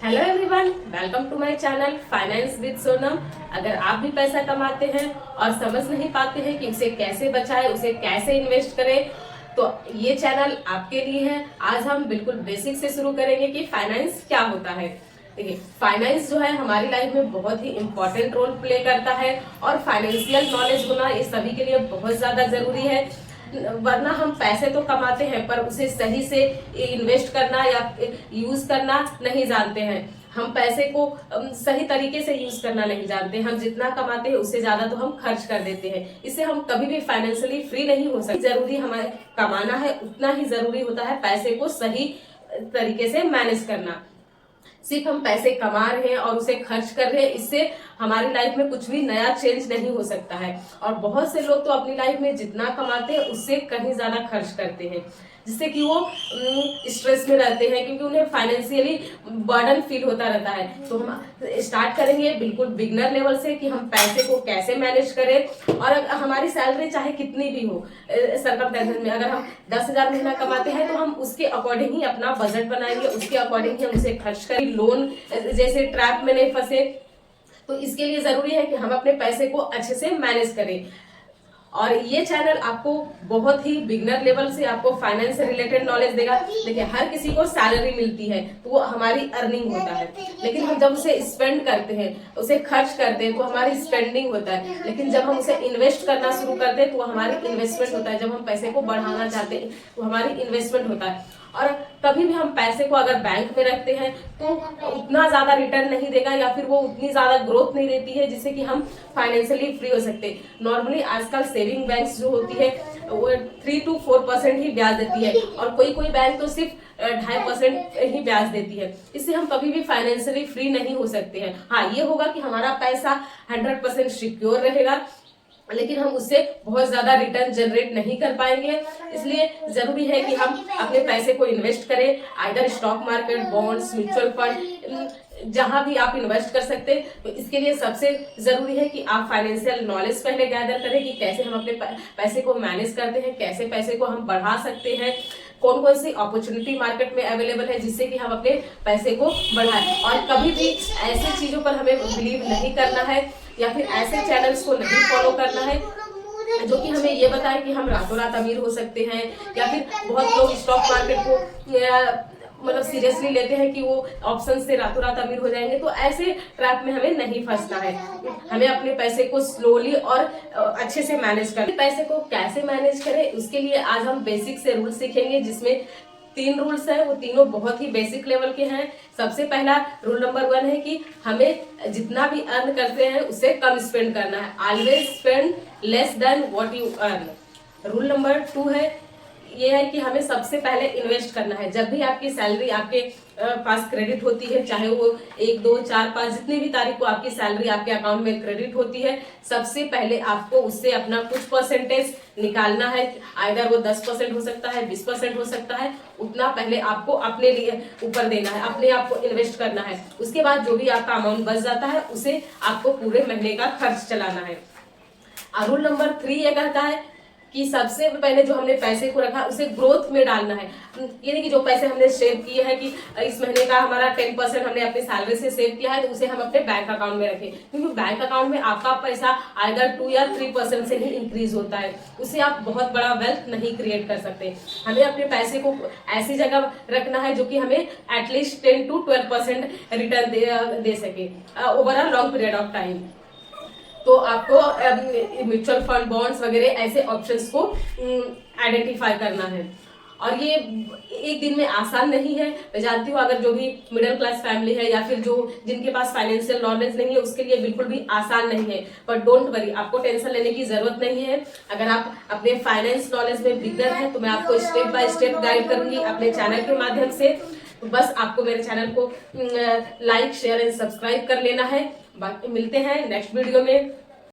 Hello everyone, welcome to my channel finance with Sonam. अगर आप भी पैसा कमाते हैं और समझ नहीं पाते हैं कि उसे कैसे बचाएं, उसे कैसे इन्वेस्ट करें, तो ये चैनल आपके लिए है। आज हम बिल्कुल बेसिक से शुरू करेंगे कि फाइनेंस क्या होता है। देखिए, फाइनेंस जो है हमारी लाइफ में बहुत ही इम्पोर्टेंट रोल प्ले करता है और फाइनेंशियल नॉलेज होना ये सभी के लिए बहुत ज्यादा जरूरी है। वरना हम पैसे तो कमाते हैं पर उसे सही से इन्वेस्ट करना या यूज करना नहीं जानते हैं। हम पैसे को सही तरीके से यूज करना नहीं जानते। हम जितना कमाते हैं उससे ज्यादा तो हम खर्च कर देते हैं। इससे हम कभी भी फाइनेंशियली फ्री नहीं हो सकते। जरूरी हमें कमाना है, उतना ही जरूरी होता है पैसे को सही तरीके से मैनेज करना। सिर्फ हम पैसे कमा रहे हैं और उसे खर्च कर रहे हैं, इससे हमारी लाइफ में कुछ भी नया चेंज नहीं हो सकता है। और बहुत से लोग तो अपनी लाइफ में जितना कमाते हैं उससे कहीं ज्यादा खर्च करते हैं, जिससे कि वो स्ट्रेस में रहते हैं, क्योंकि उन्हें फाइनेंशियली बर्डन फील होता रहता है। तो हम स्टार्ट करेंगे बिल्कुल बिगनर लेवल से कि हम पैसे को कैसे मैनेज करें। और हमारी सैलरी चाहे कितनी भी हो, सर्कमस्टेंसेस में अगर हम 10,000 महीना कमाते हैं तो हम उसके अकॉर्डिंग ही अपना बजट बनाएंगे, उसके अकॉर्डिंग ही हम उसे खर्च करें। लोन जैसे ट्रैप में नहीं फंसे, तो इसके लिए जरूरी है कि हम अपने पैसे को अच्छे से मैनेज करें। और ये चैनल आपको बहुत ही बिगनर लेवल से आपको फाइनेंस से रिलेटेड नॉलेज देगा। देखिए, हर किसी को सैलरी मिलती है तो वो हमारी अर्निंग होता है, लेकिन हम जब उसे स्पेंड करते हैं, उसे खर्च करते हैं तो हमारी स्पेंडिंग होता है। लेकिन जब हम उसे इन्वेस्ट करना शुरू करते हैं तो हमारी इन्वेस्टमेंट होता है। जब हम पैसे को बढ़ाना चाहते हैं तो हमारी इन्वेस्टमेंट होता है। और कभी भी हम पैसे को अगर बैंक में रखते हैं तो उतना ज्यादा रिटर्न नहीं देगा या फिर वो उतनी ज्यादा ग्रोथ नहीं देती है जिससे कि हम फाइनेंशियली फ्री हो सकते। नॉर्मली आजकल सेविंग बैंक्स जो होती है वो 3 to 4% ही ब्याज देती है, और कोई कोई बैंक तो सिर्फ 2.5% ही ब्याज देती है। इससे हम कभी भी फाइनेंशियली फ्री नहीं हो सकते हैं। हाँ, ये होगा कि हमारा पैसा 100% सिक्योर रहेगा, लेकिन हम उससे बहुत ज्यादा रिटर्न जनरेट नहीं कर पाएंगे। इसलिए जरूरी है कि हम अपने पैसे को इन्वेस्ट करें, either stock market, bonds, mutual fund, जहां भी आप इन्वेस्ट कर सकते हैं। तो इसके लिए सबसे जरूरी है कि आप फाइनेंशियल नॉलेज पहले गैदर करें कि कैसे हम अपने पैसे को मैनेज करते हैं, कैसे पैसे को हम बढ़ा सकते हैं, कौन कौन सी अपॉर्चुनिटी मार्केट में अवेलेबल है जिससे कि हम अपने पैसे को बढ़ाएं। और कभी भी ऐसी चीजों पर हमें बिलीव नहीं करना है या फिर ऐसे चैनल्स को नहीं फॉलो करना है जो कि हमें ये बताए कि हम रातों रात अमीर हो सकते हैं। या फिर बहुत लोग स्टॉक मार्केट को मतलब सीरियसली लेते हैं कि वो ऑप्शन से रातों रात अमीर हो जाएंगे। तो ऐसे ट्रैप में हमें नहीं फंसना है। हमें अपने पैसे को स्लोली और अच्छे से मैनेज करें। पैसे को कैसे मैनेज करें उसके लिए आज हम बेसिक से रूल सीखेंगे, जिसमें 3 रूल्स है। वो तीनों बहुत ही बेसिक लेवल के हैं। सबसे पहला रूल नंबर 1 है कि हमें जितना भी अर्न करते हैं उससे कम स्पेंड करना है। Always spend less than what you earn. Rule number 2 है, ये है कि हमें सबसे पहले इन्वेस्ट करना है। जब भी आपकी सैलरी आपके पास क्रेडिट होती है, चाहे वो 1, 2, 4, 5 जितनी भी तारीख को आपकी सैलरी आपके अकाउंट में क्रेडिट होती है, सबसे पहले आपको उससे अपना कुछ परसेंटेज निकालना है। आइदर वो 10% हो सकता है, 20% हो सकता है। उतना पहले आपको अपने लिए ऊपर देना है, अपने आप को इन्वेस्ट करना है। उसके बाद जो भी आपका अमाउंट बच जाता है उसे आपको पूरे महीने का खर्च चलाना है। और रूल नंबर 3 ये कहता है कि सबसे पहले जो हमने पैसे को रखा उसे ग्रोथ में डालना है। ये नहीं कि जो पैसे हमने सेव किए हैं कि इस महीने का हमारा 10% हमने अपनी सैलरी से सेव किया है तो उसे हम अपने बैंक अकाउंट में रखें, क्योंकि बैंक अकाउंट में आपका पैसा आइदर 2 या 3% से ही इंक्रीज होता है। उससे आप बहुत बड़ा वेल्थ नहीं क्रिएट कर सकते। हमें अपने पैसे को ऐसी जगह रखना है जो कि हमें एटलीस्ट 10 to 12% रिटर्न दे सके over a long period of time. तो आपको म्यूचुअल फंड, बॉन्ड्स वगैरह ऐसे ऑप्शंस को आइडेंटिफाई करना है। और ये एक दिन में आसान नहीं है। मैं जानती हूँ अगर जो भी मिडिल क्लास फैमिली है या फिर जो जिनके पास फाइनेंशियल नॉलेज नहीं है उसके लिए बिल्कुल भी आसान नहीं है। पर डोंट वरी, आपको टेंशन लेने की जरूरत नहीं है। अगर आप अपने फाइनेंस नॉलेज में बिगनर है तो मैं आपको स्टेप बाय स्टेप गाइड करूंगी अपने चैनल के माध्यम से। तो बस आपको मेरे चैनल को लाइक, शेयर एंड सब्सक्राइब कर लेना है। बाकी मिलते हैं नेक्स्ट वीडियो में।